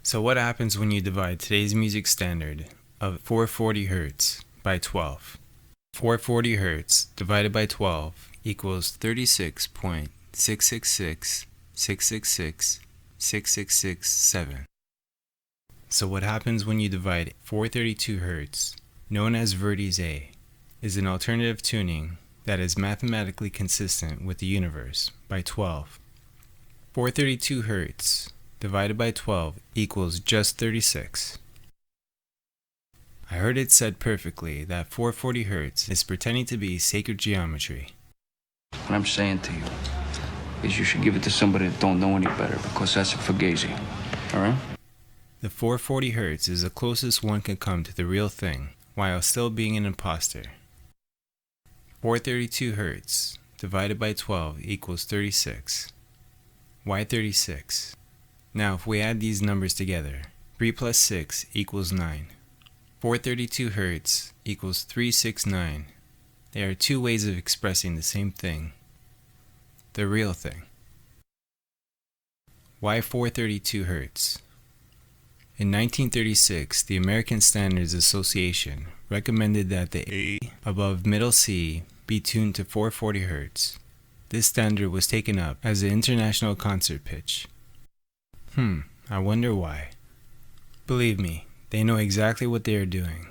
So what happens when you divide today's music standard of 440 Hz by 12? 440 Hz divided by 12 equals 36.666666667. So what happens when you divide 432 Hz, known as Verdi's A, is an alternative tuning that is mathematically consistent with the universe, by 12. 432 Hz divided by 12 equals just 36. I heard it said perfectly that 440 Hz is pretending to be sacred geometry. What I'm saying to you is you should give it to somebody that don't know any better, because that's a fugazi. Alright? The 440 Hz is the closest one can come to the real thing, while still being an imposter. 432 Hz divided by 12 equals 36. Why 36? Now if we add these numbers together, 3 plus 6 equals 9. 432 Hz equals 369. There are two ways of expressing the same thing. The real thing. Why 432 Hz? In 1936, the American Standards Association recommended that the A above middle C be tuned to 440 Hz. This standard was taken up as the international concert pitch. I wonder why. Believe me, they know exactly what they are doing.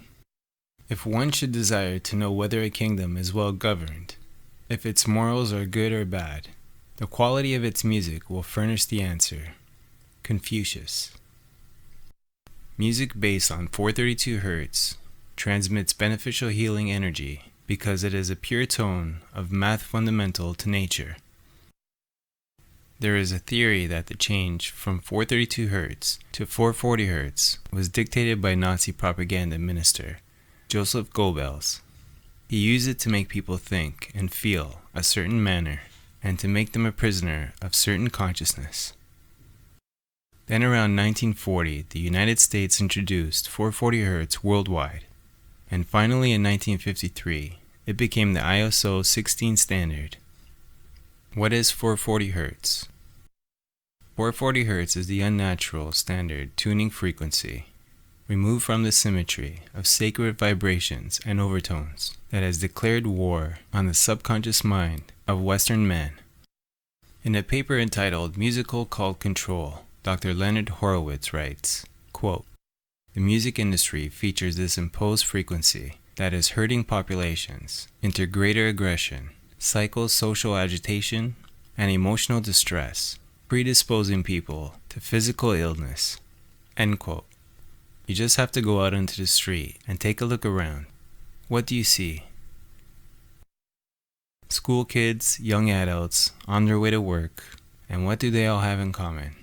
If one should desire to know whether a kingdom is well governed, if its morals are good or bad, the quality of its music will furnish the answer. Confucius. Music based on 432 Hz transmits beneficial healing energy because it is a pure tone of math fundamental to nature. There is a theory that the change from 432 Hz to 440 Hz was dictated by Nazi propaganda minister Joseph Goebbels. He used it to make people think and feel a certain manner and to make them a prisoner of certain consciousness. Then around 1940, the United States introduced 440 Hz worldwide, and finally in 1953, it became the ISO 16 standard. What is 440 Hz? 440 Hz is the unnatural standard tuning frequency, removed from the symmetry of sacred vibrations and overtones that has declared war on the subconscious mind of Western man. In a paper entitled Musical Cult Control, Dr. Leonard Horowitz writes, quote, "The music industry features this imposed frequency that is herding populations into greater aggression, psychosocial agitation, and emotional distress, predisposing people to physical illness." End quote. You just have to go out into the street and take a look around. What do you see? School kids, young adults, on their way to work, and what do they all have in common?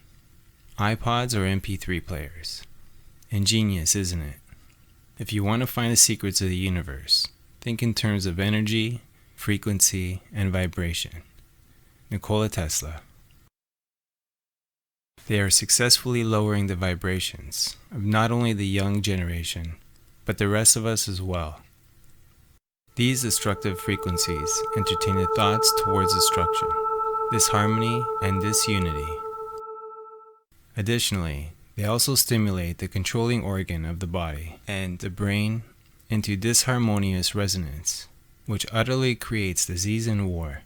iPods or MP3 players. Ingenious, isn't it? If you want to find the secrets of the universe, think in terms of energy, frequency, and vibration. Nikola Tesla. They are successfully lowering the vibrations of not only the young generation, but the rest of us as well. These destructive frequencies entertain the thoughts towards destruction, disharmony, and disunity. Additionally, they also stimulate the controlling organ of the body and the brain into disharmonious resonance, which utterly creates disease and war.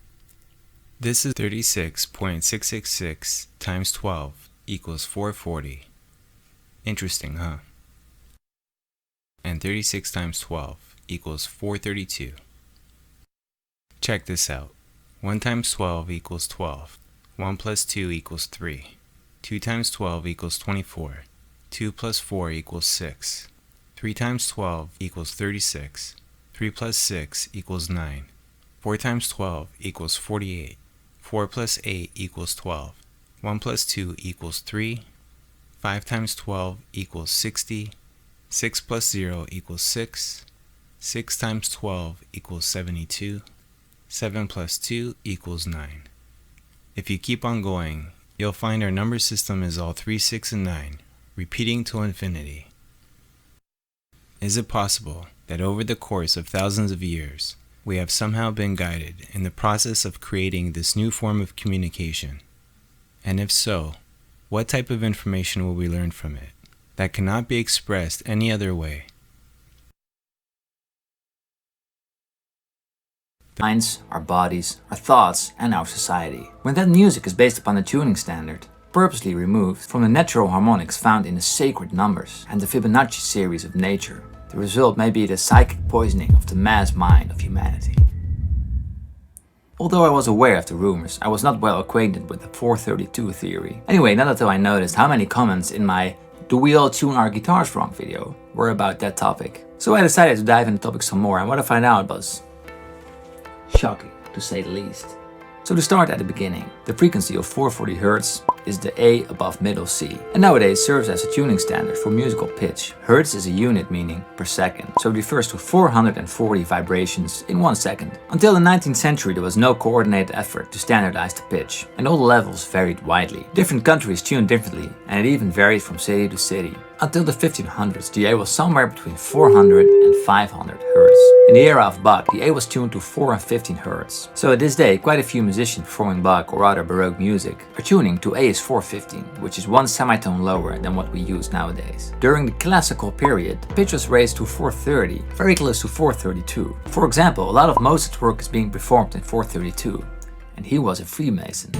This is 36.666 times 12 equals 440. Interesting, huh? And 36 times 12 equals 432. Check this out. 1 times 12 equals 12. 1 plus 2 equals 3. 2 times 12 equals 24. 2 plus 4 equals 6. 3 times 12 equals 36. 3 plus 6 equals 9. 4 times 12 equals 48. 4 plus 8 equals 12. 1 plus 2 equals 3. 5 times 12 equals 60. 6 plus 0 equals 6. 6 times 12 equals 72. 7 plus 2 equals 9. If you keep on going, you'll find our number system is all 3, 6, and 9, repeating to infinity. Is it possible that over the course of thousands of years, we have somehow been guided in the process of creating this new form of communication? And if so, what type of information will we learn from it? that cannot be expressed any other way. Minds, our bodies, our thoughts, and our society. When that music is based upon a tuning standard, purposely removed from the natural harmonics found in the sacred numbers and the Fibonacci series of nature, the result may be the psychic poisoning of the mass mind of humanity. Although I was aware of the rumors, I was not well acquainted with the 432 theory. Anyway, not until I noticed how many comments in my "Do we all tune our guitars wrong" video were about that topic. So I decided to dive into the topic some more, and what I found out was shocking, to say the least. So to start at the beginning, the frequency of 440 Hz is the A above middle C, and nowadays serves as a tuning standard for musical pitch. Hertz is a unit meaning per second, so it refers to 440 vibrations in 1 second. Until the 19th century there was no coordinated effort to standardize the pitch, and all the levels varied widely. Different countries tuned differently, and it even varied from city to city. Until the 1500s, the A was somewhere between 400 and 500 Hz. In the era of Bach, the A was tuned to 4 and 15 Hz. So at this day, quite a few musicians performing Bach or other Baroque music are tuning to A is 415, which is 1 semitone lower than what we use nowadays. During the classical period, the pitch was raised to 430, very close to 432. For example, a lot of Mozart's work is being performed in 432, and he was a Freemason.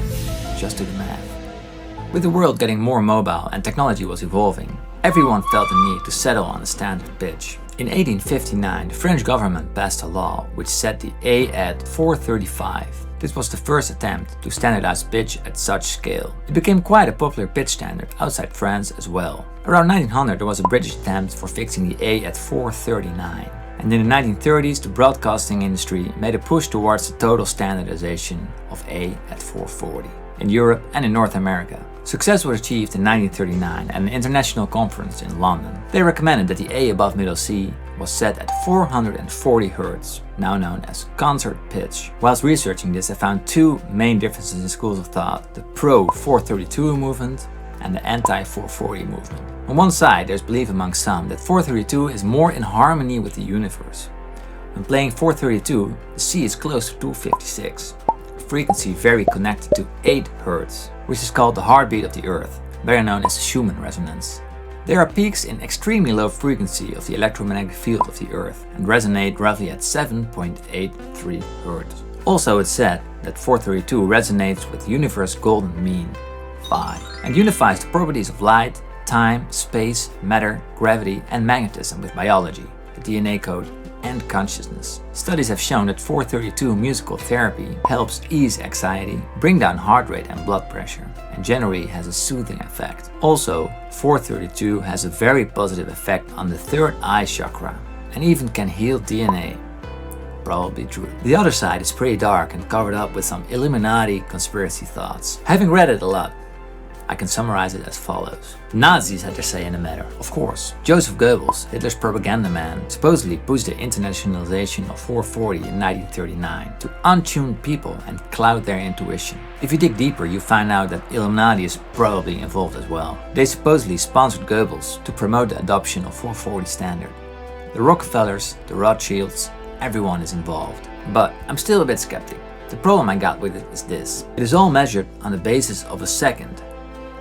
Just do the math. With the world getting more mobile and technology was evolving, everyone felt the need to settle on a standard pitch. In 1859, the French government passed a law which set the A at 435. This was the first attempt to standardize pitch at such scale. It became quite a popular pitch standard outside France as well. Around 1900 there was a British attempt for fixing the A at 439. And in the 1930s the broadcasting industry made a push towards the total standardization of A at 440. In Europe and in North America. Success was achieved in 1939 at an international conference in London. They recommended that the A above middle C was set at 440 Hz, now known as concert pitch. Whilst researching this, I found two main differences in schools of thought: the pro-432 movement and the anti-440 movement. On one side, there's belief among some that 432 is more in harmony with the universe. When playing 432, the C is close to 256. Frequency very connected to 8 Hz, which is called the heartbeat of the Earth, better known as Schumann resonance. There are peaks in extremely low frequency of the electromagnetic field of the Earth and resonate roughly at 7.83 Hz. Also, it's said that 432 resonates with the universe's golden mean, phi, and unifies the properties of light, time, space, matter, gravity, and magnetism with biology, the DNA code, and consciousness. Studies have shown that 432 musical therapy helps ease anxiety, bring down heart rate and blood pressure, and generally has a soothing effect. Also, 432 has a very positive effect on the third eye chakra and even can heal DNA. Probably true. The other side is pretty dark and covered up with some Illuminati conspiracy thoughts. Having read it a lot, I can summarize it as follows. The Nazis had their say in the matter, of course. Joseph Goebbels, Hitler's propaganda man, supposedly pushed the internationalization of 440 in 1939 to untune people and cloud their intuition. If you dig deeper, you find out that Illuminati is probably involved as well. They supposedly sponsored Goebbels to promote the adoption of 440 standard. The Rockefellers, the Rothschilds, everyone is involved. But I'm still a bit skeptic. The problem I got with it is this. It is all measured on the basis of a second.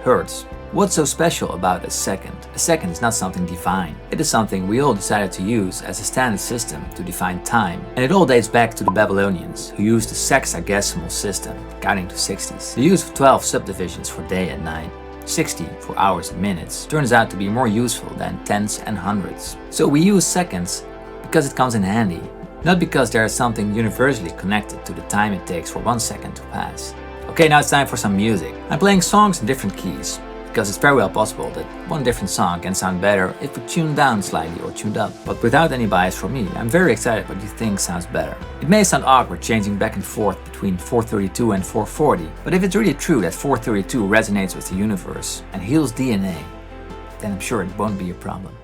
Hertz. What's so special about a second? A second is not something divine. It is something we all decided to use as a standard system to define time. And it all dates back to the Babylonians, who used the sexagesimal system, counting to 60s. The use of 12 subdivisions for day and night, 60 for hours and minutes, turns out to be more useful than tens and hundreds. So we use seconds because it comes in handy, not because there is something universally connected to the time it takes for 1 second to pass. Okay, now it's time for some music. I'm playing songs in different keys, because it's very well possible that one different song can sound better if we tune down slightly or tuned up. But without any bias from me, I'm very excited what you think sounds better. It may sound awkward changing back and forth between 432 and 440, but if it's really true that 432 resonates with the universe and heals DNA, then I'm sure it won't be a problem.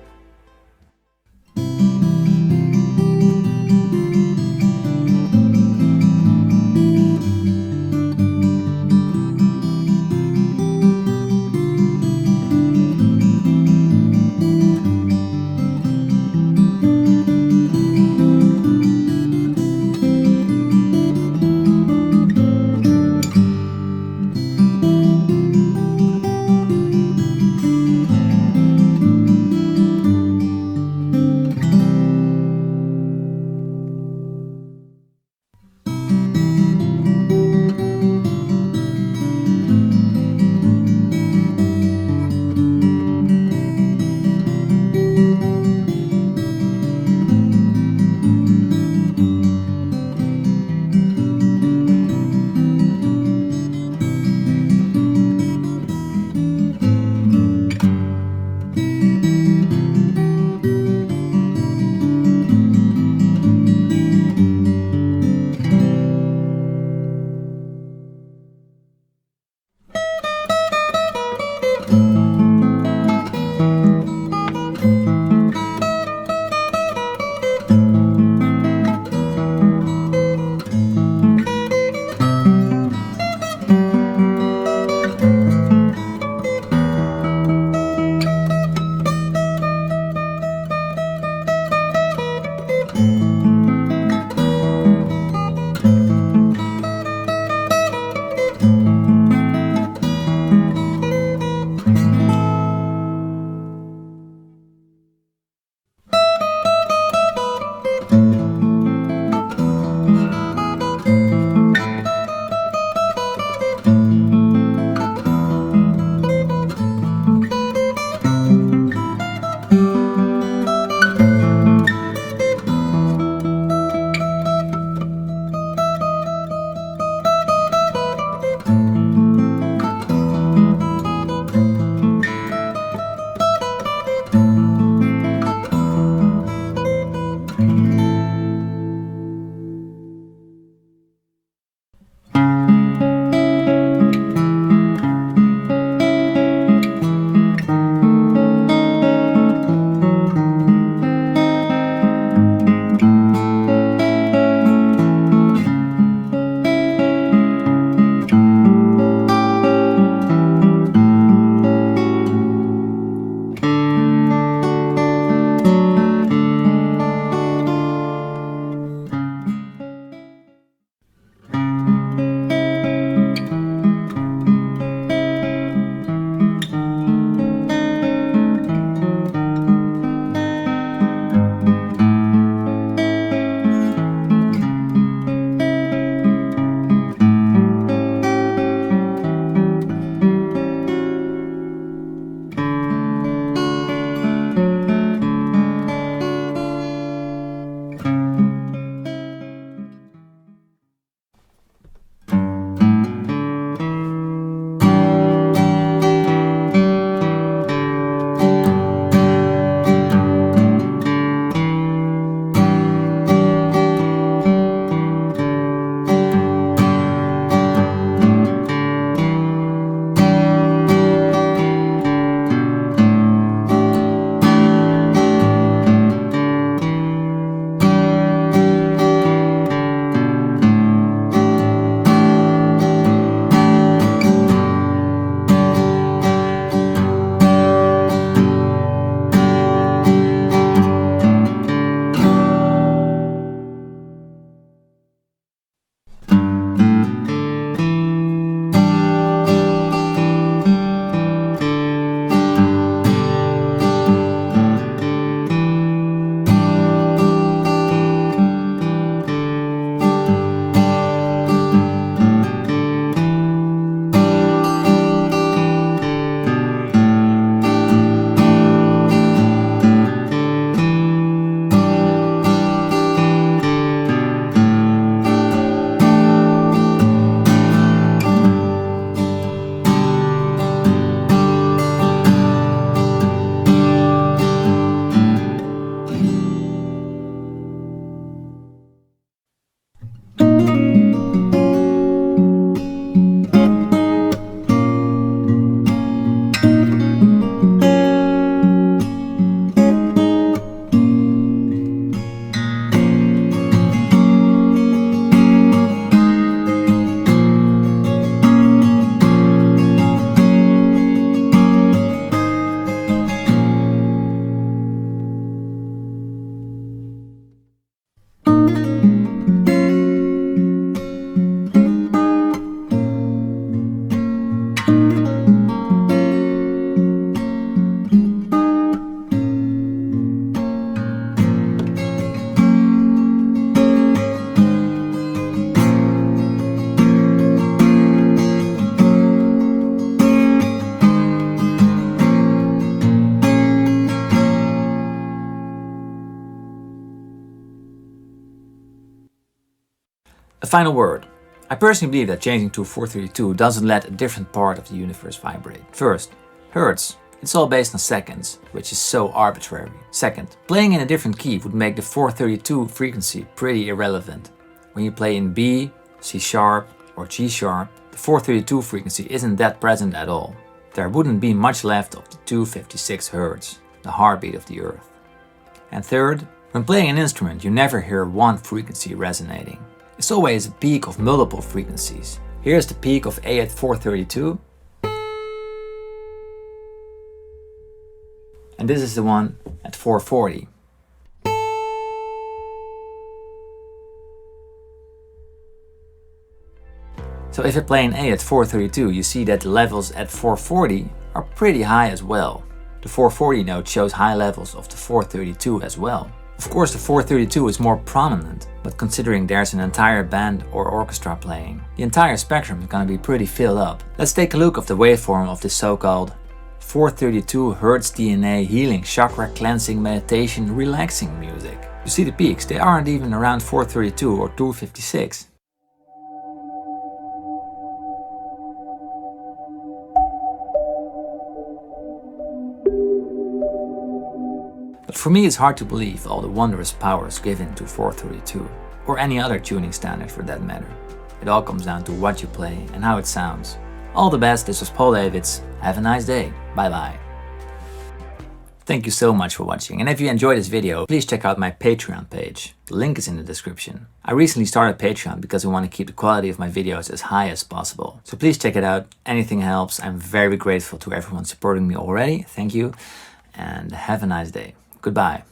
A final word. I personally believe that changing to 432 doesn't let a different part of the universe vibrate. First, hertz. It's all based on seconds, which is so arbitrary. Second, playing in a different key would make the 432 frequency pretty irrelevant. When you play in B, C sharp or G sharp, the 432 frequency isn't that present at all. There wouldn't be much left of the 256 Hz, the heartbeat of the Earth. And third, when playing an instrument you never hear one frequency resonating. It's always a peak of multiple frequencies. Here's the peak of A at 432. And this is the one at 440. So if you play an A at 432, you see that the levels at 440 are pretty high as well. The 440 note shows high levels of the 432 as well. Of course the 432 is more prominent, but considering there's an entire band or orchestra playing, the entire spectrum is gonna be pretty filled up. Let's take a look at the waveform of this so-called 432 Hz DNA healing, chakra cleansing, meditation, relaxing music. You see the peaks, they aren't even around 432 or 256. But for me it's hard to believe all the wondrous powers given to 432, or any other tuning standard for that matter. It all comes down to what you play and how it sounds. All the best, this was Paul Davids. Have a nice day. Bye bye. Thank you so much for watching, and if you enjoyed this video, please check out my Patreon page. The link is in the description. I recently started Patreon because I want to keep the quality of my videos as high as possible. So please check it out, anything helps. I'm very grateful to everyone supporting me already. Thank you, and have a nice day. Goodbye.